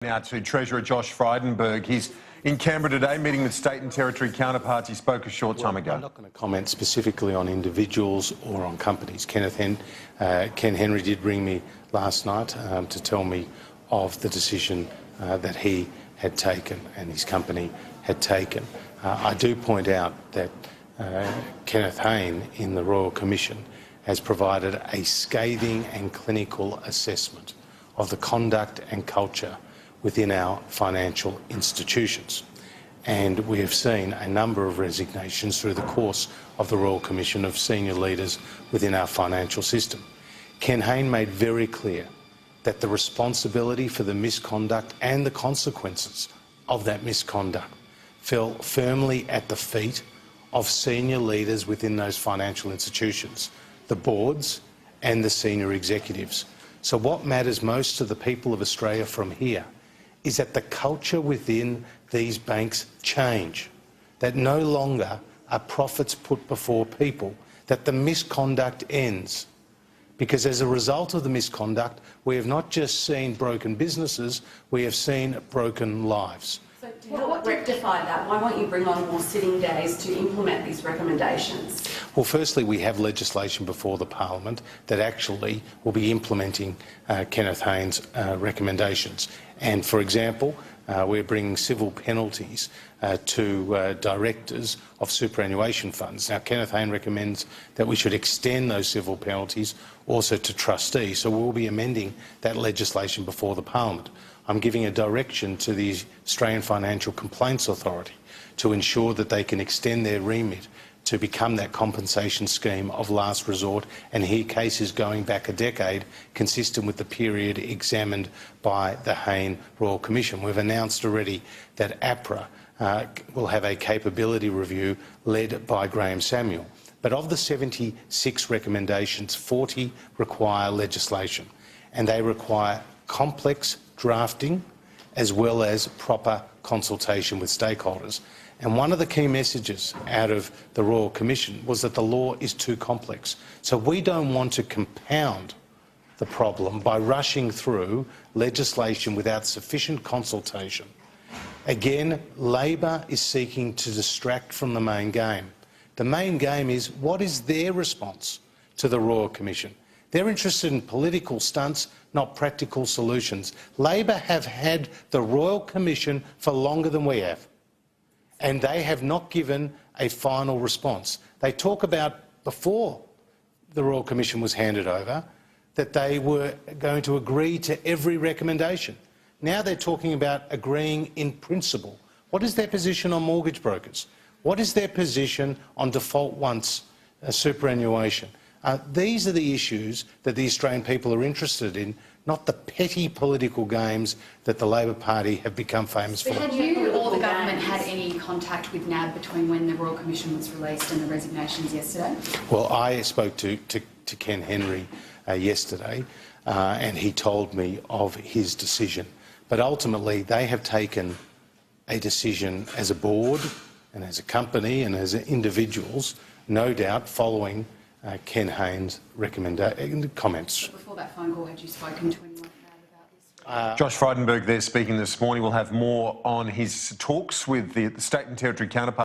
Now to Treasurer Josh Frydenberg. He's in Canberra today meeting with state and territory counterparts. He spoke a short time ago. I'm not going to comment specifically on individuals or on companies. Ken Henry did ring me last night to tell me of the decision that he had taken and his company had taken. I do point out that Kenneth Hayne in the Royal Commission has provided a scathing and clinical assessment of the conduct and culture within our financial institutions. And we have seen a number of resignations through the course of the Royal Commission of senior leaders within our financial system. Ken Hayne made very clear that the responsibility for the misconduct and the consequences of that misconduct fell firmly at the feet of senior leaders within those financial institutions, the boards and the senior executives. So what matters most to the people of Australia from here is that the culture within these banks change, that no longer are profits put before people, that the misconduct ends. Because as a result of the misconduct, we have not just seen broken businesses, we have seen broken lives. So to help rectify that, why won't you bring on more sitting days to implement these recommendations? Well, firstly, we have legislation before the Parliament that actually will be implementing Kenneth Hayne's recommendations. And, for example, we're bringing civil penalties to directors of superannuation funds. Now, Kenneth Hayne recommends that we should extend those civil penalties also to trustees, so we'll be amending that legislation before the Parliament. I'm giving a direction to the Australian Financial Complaints Authority to ensure that they can extend their remit to become that compensation scheme of last resort and hear cases going back a decade consistent with the period examined by the Hayne Royal Commission. We've announced already that APRA will have a capability review led by Graham Samuel. But of the 76 recommendations, 40 require legislation, and they require complex drafting as well as proper consultation with stakeholders. And one of the key messages out of the Royal Commission was that the law is too complex. So we don't want to compound the problem by rushing through legislation without sufficient consultation. Again, Labor is seeking to distract from the main game. The main game is what is their response to the Royal Commission. They're interested in political stunts, not practical solutions. Labor have had the Royal Commission for longer than we have, and they have not given a final response. They talk about, before the Royal Commission was handed over, that they were going to agree to every recommendation. Now they're talking about agreeing in principle. What is their position on mortgage brokers? What is their position on default once superannuation? These are the issues that the Australian people are interested in, not the petty political games that the Labor Party have become famous for. Had you or the government had any contact with NAB between when the Royal Commission was released and the resignations yesterday? Well, I spoke to Ken Henry yesterday and he told me of his decision. But ultimately they have taken a decision as a board and as a company and as individuals, no doubt following Ken Hayne's comments. But before that phone call, had you spoken to anyone about this? Josh Frydenberg there speaking this morning. We'll have more on his talks with the state and territory counterparts.